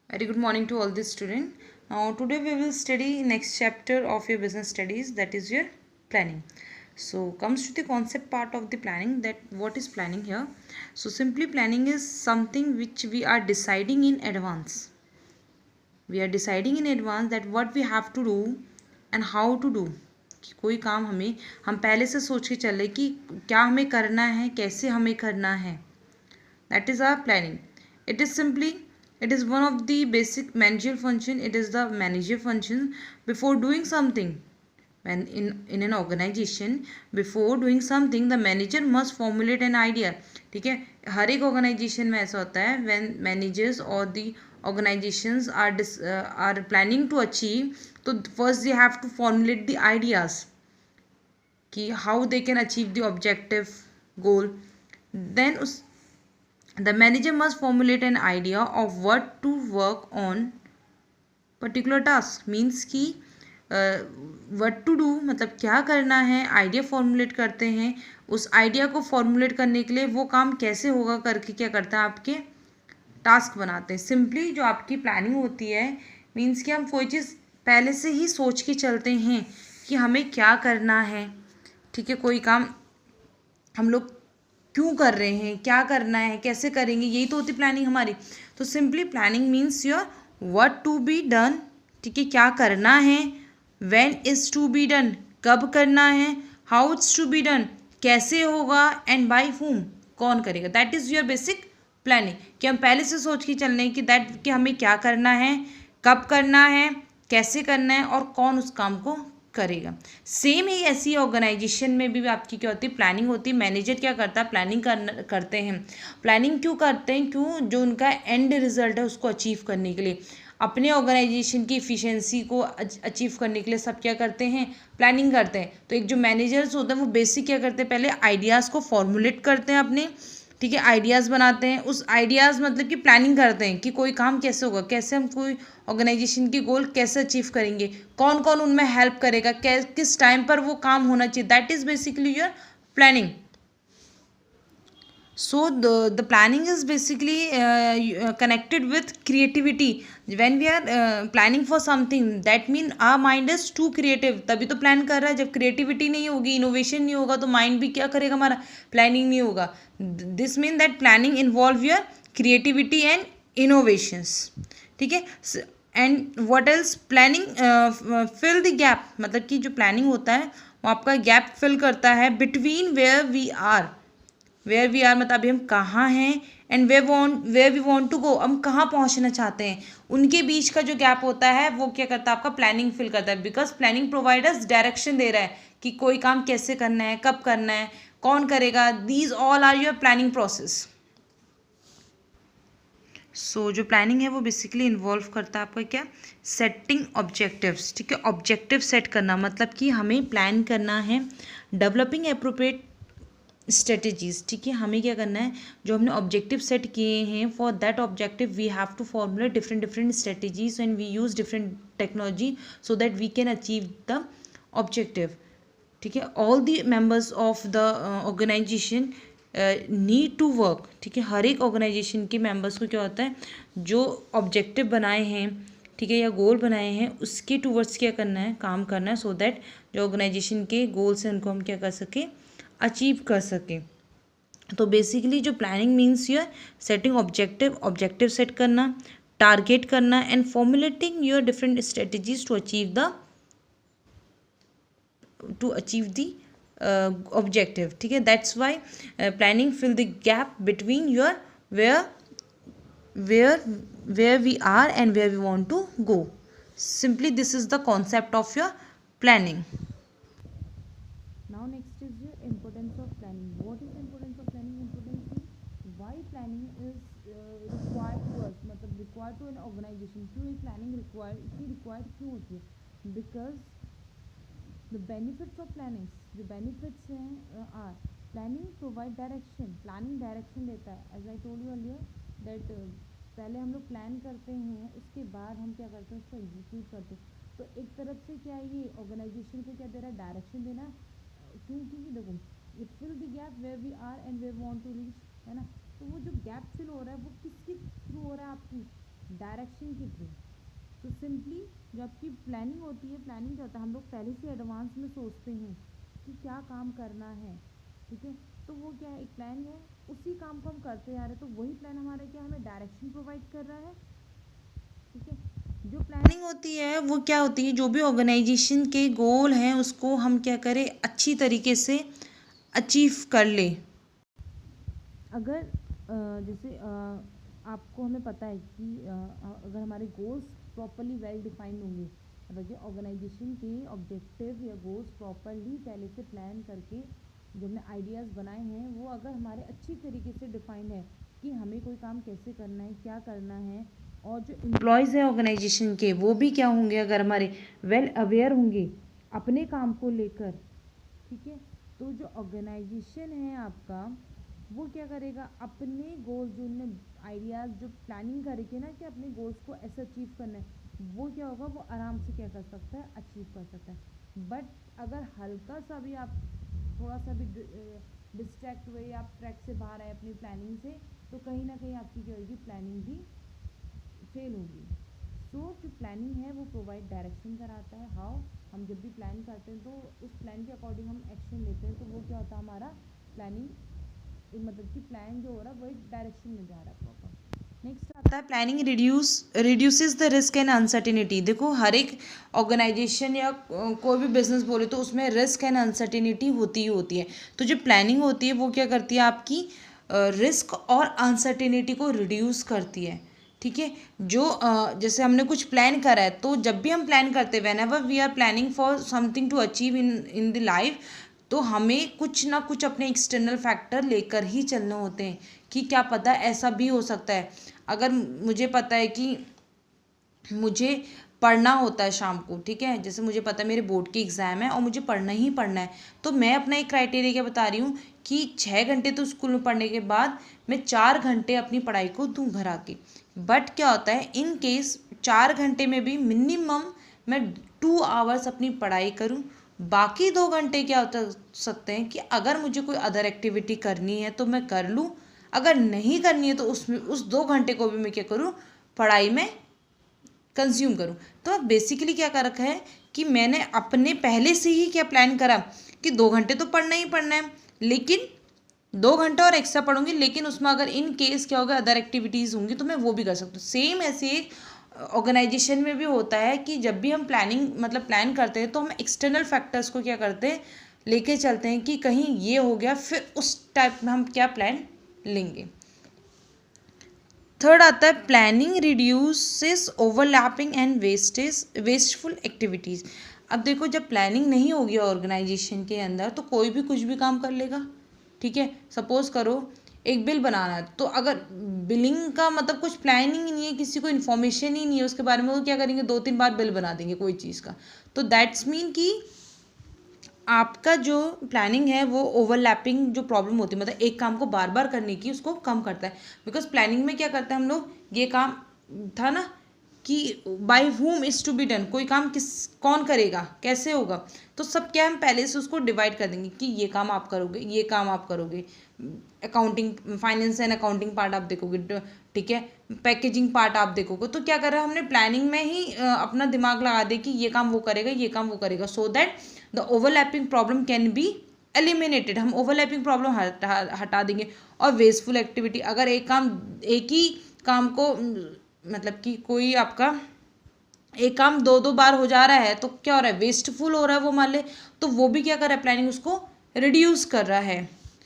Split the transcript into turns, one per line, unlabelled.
Very good morning to all the student. Now today we will study next chapter of your business studies, that is your planning. So comes to the concept part of the planning, that what is planning here. So simply planning is something which we are deciding in advance. We are deciding in advance that what we have to do and how to do. कोई काम हम पहले से सोच के चले कि क्या हमें करना है, कैसे हमें करना है. That is our planning. It is simply, it is one of the basic managerial function. It is the manager function before doing something. When in an organization, before doing something, the manager must formulate an idea. ठीक है, हर एक organisation में ऐसा होता है. When managers or the organizations are planning to achieve, तो first they have to formulate the ideas कि how they can achieve the objective goal. Then the manager must formulate an idea of what to work on particular task. Means कि what to do मतलब क्या करना है, idea formulate करते हैं. उस idea को फॉर्मुलेट करने के लिए वो काम कैसे होगा करके क्या करता है, आपके टास्क बनाते हैं. सिंपली जो आपकी प्लानिंग होती है मीन्स कि हम कोई चीज़ पहले से ही सोच के चलते हैं कि हमें क्या करना है. ठीक है, कोई काम हम लोग क्यों कर रहे हैं, क्या करना है, कैसे करेंगे, यही तो होती प्लानिंग हमारी. तो simply planning means your what to be done. ठीक है, क्या करना है. When is to be done, कब करना है. How it's to be done, कैसे होगा. एंड बाय whom, कौन करेगा. That is your basic planning. कि हम पहले से सोच के चल रहे हैं कि दैट कि हमें क्या करना है, कब करना है, कैसे करना है और कौन उस काम को करेगा. सेम ही ऐसी ऑर्गेनाइजेशन में भी आपकी क्या होती है, प्लानिंग होती है. मैनेजर क्या करता है, प्लानिंग करते हैं. प्लानिंग क्यों करते हैं, क्यों, जो उनका एंड रिजल्ट है उसको अचीव करने के लिए, अपने ऑर्गेनाइजेशन की इफ़िशेंसी को अचीव करने के लिए सब क्या करते हैं, प्लानिंग करते हैं. तो एक जो मैनेजर्स होते हैं वो बेसिक क्या करते हैं, पहले आइडियाज़ को फॉर्मुलेट करते हैं अपने. ठीक है, आइडियाज़ बनाते हैं. उस आइडियाज़ मतलब कि प्लानिंग करते हैं कि कोई काम कैसे होगा, कैसे हम कोई ऑर्गेनाइजेशन की गोल कैसे अचीव करेंगे, कौन कौन उनमें हेल्प करेगा, किस टाइम पर वो काम होना चाहिए. That is basically your planning. So the planning is basically connected with creativity. When we are planning for something, that mean our mind is too creative. तभी तो प्लान कर रहा है. जब क्रिएटिविटी नहीं होगी, इनोवेशन नहीं होगा, तो माइंड भी क्या करेगा हमारा, प्लानिंग नहीं होगा. This mean that planning involve your creativity and innovations. ठीक है. And what else, planning fill the gap. मतलब कि जो प्लानिंग होता है वो आपका गैप फिल करता है between where we are. Where we are मतलब अभी हम कहाँ हैं, and where we want to go, हम कहाँ पहुँचना चाहते हैं. उनके बीच का जो गैप होता है वो क्या करता है, आपका प्लानिंग फिल करता है. बिकॉज प्लानिंग प्रोवाइडर्स डायरेक्शन दे रहा है कि कोई काम कैसे करना है, कब करना है, कौन करेगा. These all are your planning process. So जो प्लानिंग है वो बेसिकली इन्वॉल्व करता है आपका क्या, सेटिंग ऑब्जेक्टिव्स. ठीक है, ऑब्जेक्टिव सेट करना मतलब कि हमें प्लान करना है. Developing appropriate strategies. ठीक है, हमें क्या करना है, जो हमने ऑब्जेक्टिव सेट किए हैं, for that objective we have to formulate different different strategies and we use different technology so that we can achieve the objective. ठीक है, all the members of the organisation need to work. ठीक है, हर एक organisation के members को क्या होता है, जो ऑब्जेक्टिव बनाए हैं, ठीक है, या गोल बनाए हैं, उसके टूवर्ड्स क्या करना है, काम करना है, सो दैट जो ऑर्गेनाइजेशन के गोल्स हैं उनको हम क्या कर सकें, अचीव कर सकें. तो बेसिकली जो planning means your setting objective set करना, टारगेट करना and formulating your different strategies to achieve the objective. ठीक है, that's why planning fill the gap between your where we are and where we want to go. Simply this is the concept of your planning. Now next is your importance of planning. What is the importance of planning? Importance means why planning is required to us, मतलब required to an organization. क्यों ये planning required, इतनी required क्यों होती है? Because the benefits of planning, जो benefits हैं are planning provide direction. Planning direction देता है. As I told you earlier that पहले हम लोग प्लान करते हैं, उसके बाद हम क्या करते हैं, उसको एग्जीक्यूट करते हैं. तो एक तरफ से क्या है, ये ऑर्गेनाइजेशन को क्या दे रहा है, डायरेक्शन देना. क्योंकि देखो, it fill the gap where we are and where want to reach, है ना. तो वो जो गैप फिल हो रहा है वो किसके थ्रू हो रहा है, आपकी डायरेक्शन के थ्रू। तो सिंपली जो आपकी प्लानिंग होती है, प्लानिंग क्या होता है, हम लोग पहले से एडवांस में सोचते हैं कि क्या काम करना है, ठीक है। तो वो क्या है, एक प्लान है, उसी काम को हम करते जा रहे हैं, तो वही प्लान हमारा क्या हमें डायरेक्शन प्रोवाइड कर रहा है, ठीक है। जो प्लानिंग होती है वो क्या होती है, जो भी ऑर्गेनाइजेशन के गोल हैं उसको हम क्या करें, अच्छी तरीके से अचीव कर ले। अगर जैसे आपको हमें पता है कि अगर हमारे गोल्स प्रॉपरली वेल डिफाइंड होंगे, मतलब ऑर्गेनाइजेशन के ऑब्जेक्टिव या गोल्स प्रॉपरली पहले से प्लान करके जो हमने आइडियाज़ बनाए हैं वो अगर हमारे अच्छी तरीके से डिफाइंड है कि हमें कोई काम कैसे करना है, क्या करना है, और जो एम्प्लॉयज़ हैं ऑर्गेनाइजेशन के वो भी क्या होंगे, अगर हमारे वेल अवेयर होंगे अपने काम को लेकर, ठीक है। तो जो ऑर्गेनाइजेशन है आपका वो क्या करेगा, अपने गोल्स जो उनने आइडियाज़ जो प्लानिंग करके ना कि अपने गोल्स को ऐसे अचीव करना है, वो क्या होगा, वो आराम से क्या कर सकता है, अचीव कर सकता है। बट अगर हल्का सा भी आप थोड़ा सा भी डिस्ट्रैक्ट हुए या आप ट्रैक से बाहर आए अपनी प्लानिंग से, तो कहीं ना कहीं आपकी क्या होगी, प्लानिंग भी फेल होगी। सो जो प्लानिंग है वो प्रोवाइड डायरेक्शन कराता है। हाउ, हम जब भी प्लान करते हैं तो उस प्लान के अकॉर्डिंग हम एक्शन लेते हैं, तो वो क्या होता है, हमारा प्लानिंग मतलब कि प्लान जो हो रहा है वो एक डायरेक्शन में जा रहा है प्रॉपर। नेक्स्ट आता है planning reduces the risk and uncertainty. देखो हर एक ऑर्गेनाइजेशन या कोई भी बिजनेस बोले तो उसमें रिस्क एंड अनसर्टिनिटी होती ही होती है। तो जो प्लानिंग होती है वो क्या करती है, आपकी रिस्क और अनसर्टिनिटी को रिड्यूस करती है, ठीक है। जो जैसे हमने कुछ प्लान करा है, तो जब भी हम प्लान करते हैं, whenever we are planning for something to achieve in the life, तो हमें कुछ ना कुछ अपने एक्सटर्नल फैक्टर लेकर ही चलने होते हैं कि क्या पता ऐसा भी हो सकता है। अगर मुझे पता है कि मुझे पढ़ना होता है शाम को, ठीक है, जैसे मुझे पता है मेरे बोर्ड की एग्ज़ाम है और मुझे पढ़ना ही पढ़ना है, तो मैं अपना एक क्राइटेरिया क्या बता रही हूँ कि 6 घंटे तो स्कूल में पढ़ने के बाद मैं 4 घंटे अपनी पढ़ाई को दूँ घर आके। बट क्या होता है, इन केस 4 घंटे में भी मिनिमम मैं 2 आवर्स अपनी पढ़ाई करूँ, बाकी 2 घंटे क्या होता सकते हैं कि अगर मुझे कोई अदर एक्टिविटी करनी है तो मैं कर लूँ, अगर नहीं करनी है तो उसमें उस 2 घंटे को भी मैं क्या करूँ, पढ़ाई में कंज्यूम करूँ। तो बेसिकली क्या कर रखा है कि मैंने अपने पहले से ही क्या प्लान करा कि 2 घंटे तो पढ़ना ही पढ़ना है, लेकिन 2 घंटा और एक्स्ट्रा पढ़ूंगी, लेकिन उसमें अगर इन केस क्या होगा, अदर एक्टिविटीज़ होंगी तो मैं वो भी कर सकती हूँ। सेम ऐसे ऑर्गेनाइजेशन में भी होता है कि जब भी हम प्लानिंग मतलब प्लान करते हैं तो हम एक्सटर्नल फैक्टर्स को क्या करते हैं, लेके चलते हैं कि कहीं ये हो गया, फिर उस टाइप में हम क्या प्लान लेंगे। थर्ड आता है planning reduces overlapping and wasteful activities. अब देखो जब प्लानिंग नहीं होगी ऑर्गेनाइजेशन के अंदर तो कोई भी कुछ भी काम कर लेगा, ठीक है। सपोज करो एक बिल बनाना है, तो अगर बिलिंग का मतलब कुछ प्लानिंग ही नहीं है, किसी को इन्फॉर्मेशन ही नहीं है उसके बारे में, वो क्या करेंगे, 2-3 बार बिल बना देंगे कोई चीज़ का। तो दैट्स मीन कि आपका जो प्लानिंग है वो ओवरलैपिंग जो प्रॉब्लम होती है, मतलब एक काम को बार बार करने की, उसको कम करता है। बिकॉज प्लानिंग में क्या करते हैं हम लोग, ये काम था ना कि by whom is to be done, कोई काम कौन करेगा, कैसे होगा, तो सब क्या हम पहले से उसको डिवाइड कर देंगे कि ये काम आप करोगे, ये काम आप करोगे, accounting finance and accounting part आप देखोगे, ठीक है, पैकेजिंग पार्ट आप देखोगे। तो क्या कर रहा है, हमने प्लानिंग में ही अपना दिमाग लगा दे कि ये काम वो करेगा, ये काम वो करेगा, so that the overlapping problem can be eliminated. हम ओवरलैपिंग प्रॉब्लम हटा देंगे। और वेस्टफुल एक्टिविटी, अगर एक ही काम को मतलब कि कोई आपका एक काम 2-2 बार हो जा रहा है तो क्या हो रहा है, वेस्टफुल हो रहा है वो मान ले, तो वो भी क्या कर रहा है, प्लानिंग उसको रिड्यूस कर रहा है।